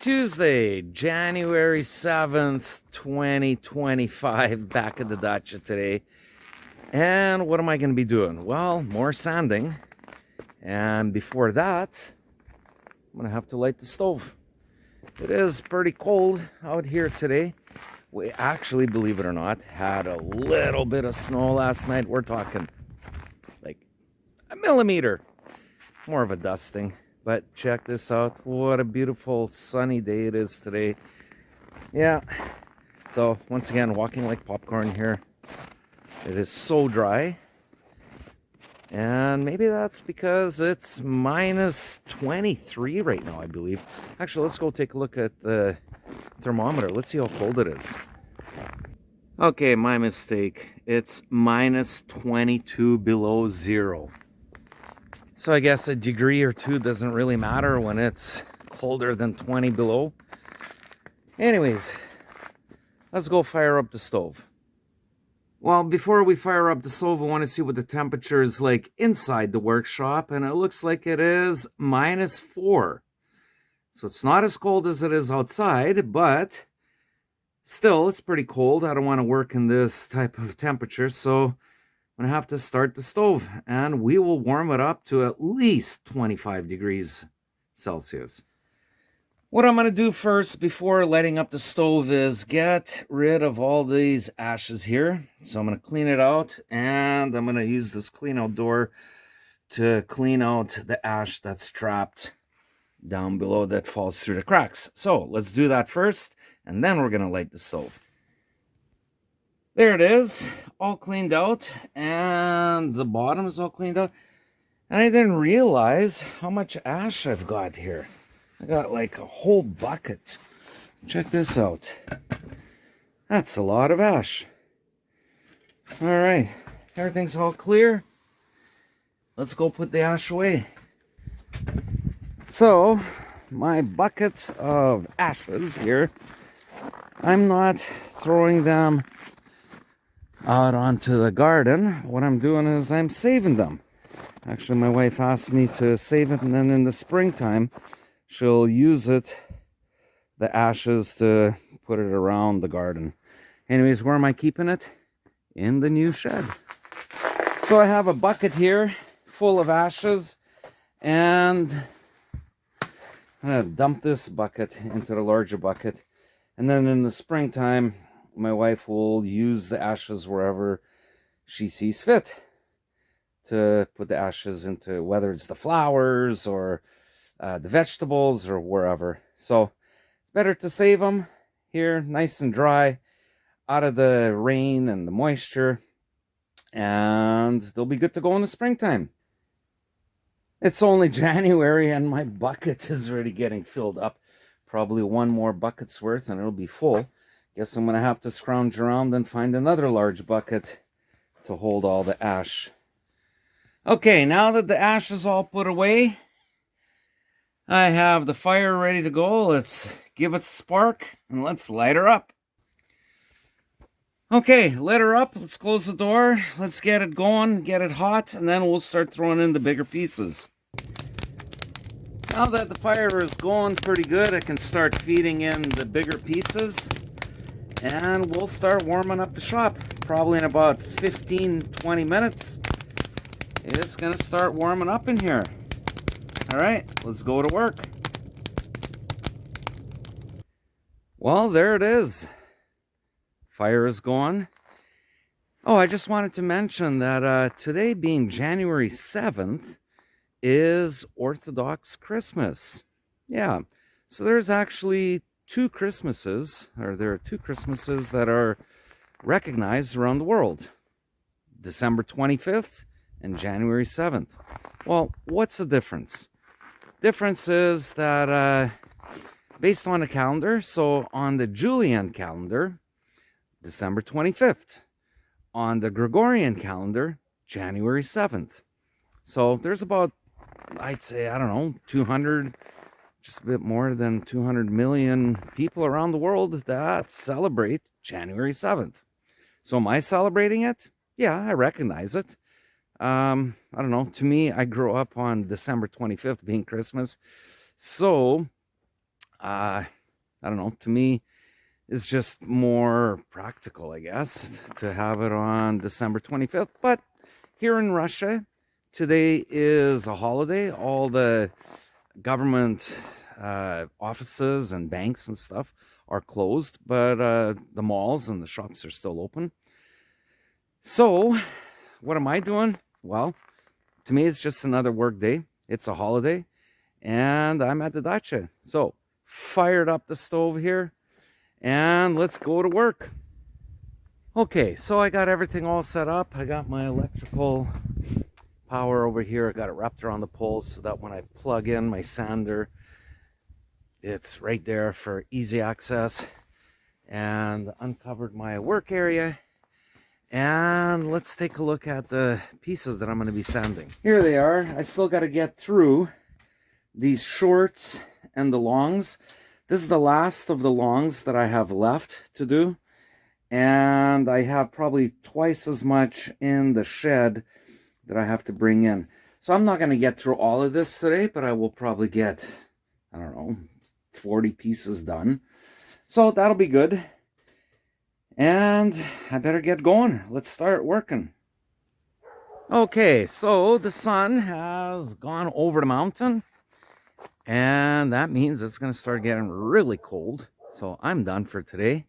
Tuesday, January 7th, 2025, back at the dacha today. And what am I going to be doing? Well, more sanding. And before that, I'm going to have to light the stove. It is pretty cold out here today. We actually, believe it or not, had a little bit of snow last night. We're talking like a millimeter. More of a dusting. But check this out. What a beautiful sunny day it is today. Yeah. So once again, walking like popcorn here. It is so dry. And maybe that's because it's minus 23 right now, I believe. Actually, let's go take a look at the thermometer. Let's see how cold it is. Okay, my mistake. It's minus 22 below zero. So I guess a degree or two doesn't really matter when it's colder than 20 below. Anyways, let's go fire up the stove. Well, before we fire up the stove, I want to see what the temperature is like inside the workshop, and it looks like it is minus 4. So it's not as cold as it is outside, but still, it's pretty cold. I don't want to work in this type of temperature, so I'm going to have to start the stove, and we will warm it up to at least 25 degrees Celsius. What I'm going to do first before lighting up the stove is get rid of all these ashes here. So I'm going to clean it out, and I'm going to use this clean out door to clean out the ash that's trapped down below that falls through the cracks. So let's do that first, and then we're going to light the stove. There it is, all cleaned out, and the bottom is all cleaned out. And I didn't realize how much ash I've got here. I got like a whole bucket. Check this out. That's a lot of ash. All right, everything's all clear. Let's go put the ash away. So, my buckets of ashes here, I'm not throwing them out onto the garden. What I'm doing is I'm saving them. Actually, my wife asked me to save it, and then in the springtime she'll use it, the ashes, to put it around the garden. Anyways, where am I keeping it? In the new shed. So I have a bucket here full of ashes, and I'm gonna dump this bucket into the larger bucket, and then in the springtime my wife will use the ashes wherever she sees fit to put the ashes into, whether it's the flowers or the vegetables or wherever. So it's better to save them here nice and dry, out of the rain and the moisture, and they'll be good to go in the springtime. It's only January and my bucket is already getting filled up. Probably one more bucket's worth and it'll be full. Guess I'm going to have to scrounge around and find another large bucket to hold all the ash. Okay, now that the ash is all put away, I have the fire ready to go. Let's give it a spark and let's light her up. Okay, lit her up. Let's close the door. Let's get it going, get it hot, and then we'll start throwing in the bigger pieces. Now that the fire is going pretty good, I can start feeding in the bigger pieces. And we'll start warming up the shop. Probably in about 15-20 minutes. It's going to start warming up in here. Alright, let's go to work. Well, there it is. Fire is going. Oh, I just wanted to mention that today, being January 7th, is Orthodox Christmas. Yeah, so there's actually there are two Christmases that are recognized around the world. December 25th and January 7th. Well, what's the difference? Difference is that based on the calendar, so on the Julian calendar, December 25th. On the Gregorian calendar, January 7th. So there's about, I'd say, I don't know, 200, just a bit more than 200 million people around the world that celebrate January 7th. So am I celebrating it? Yeah, I recognize it. I don't know. To me, I grew up on December 25th being Christmas. So I don't know, to me, it's just more practical, I guess, to have it on December 25th. But here in Russia, today is a holiday. All the government offices and banks and stuff are closed, but the malls and the shops are still open. So, what am I doing? Well, to me, it's just another work day. It's a holiday, and I'm at the dacha. So, fired up the stove here, and let's go to work. Okay, so I got everything all set up. I got my electrical power over here. I got it wrapped around the pole so that when I plug in my sander, it's right there for easy access. And uncovered my work area. And let's take a look at the pieces that I'm going to be sanding. Here they are. I still got to get through these shorts and the longs. This is the last of the longs that I have left to do. And I have probably twice as much in the shed that I have to bring in. So I'm not going to get through all of this today, but I will probably get, I don't know, 40 pieces done. So that'll be good. And I better get going. Let's start working. Okay, so the sun has gone over the mountain. And that means it's going to start getting really cold. So I'm done for today.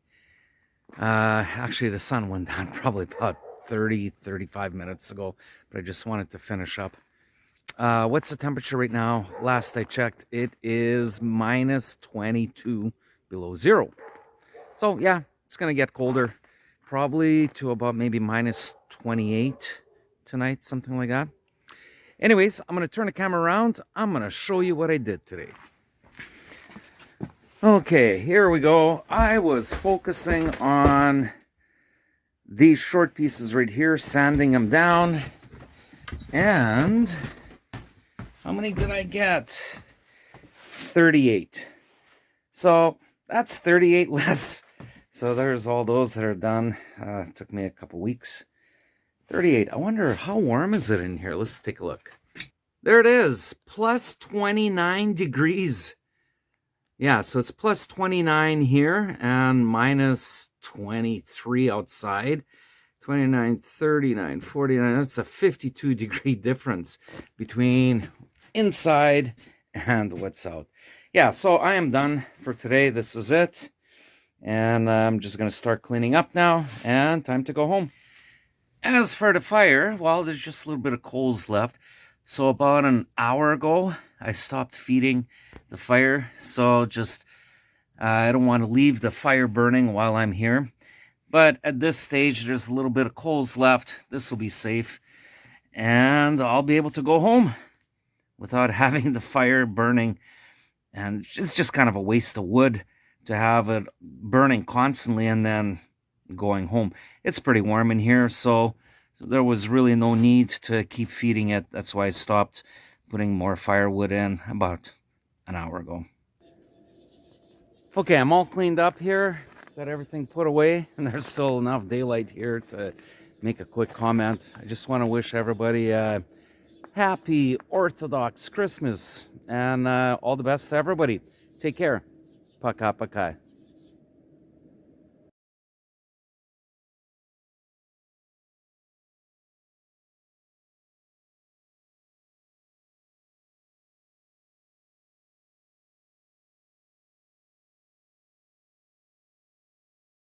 Actually, the sun went down probably about 35 minutes ago. But I just wanted to finish up. What's the temperature right now? Last I checked, it is minus 22 below zero. So yeah, it's going to get colder. Probably to about maybe minus 28 tonight, something like that. Anyways, I'm going to turn the camera around. I'm going to show you what I did today. Okay, here we go. I was focusing on these short pieces right here, sanding them down. And how many did I get? 38. So that's 38 less. So there's all those that are done. It took me a couple weeks. 38. I wonder how warm is it in here? Let's take a look. There it is. Plus 29 degrees. Yeah, so it's plus 29 here and minus 23 outside. 29, 39, 49. That's a 52 degree difference between inside and what's out. Yeah, so I am done for today. This is it. And I'm just going to start cleaning up now. And time to go home. As for the fire, well, there's just a little bit of coals left. So about an hour ago, I stopped feeding the fire. So just, I don't want to leave the fire burning while I'm here. But at this stage, there's a little bit of coals left. This will be safe. And I'll be able to go home without having the fire burning. And it's just kind of a waste of wood to have it burning constantly and then going home. It's pretty warm in here, so there was really no need to keep feeding it. That's why I stopped putting more firewood in about an hour ago. Okay, I'm all cleaned up here. Got everything put away, and there's still enough daylight here to make a quick comment. I just want to wish everybody a happy Orthodox Christmas, and all the best to everybody. Take care. Пока-пока.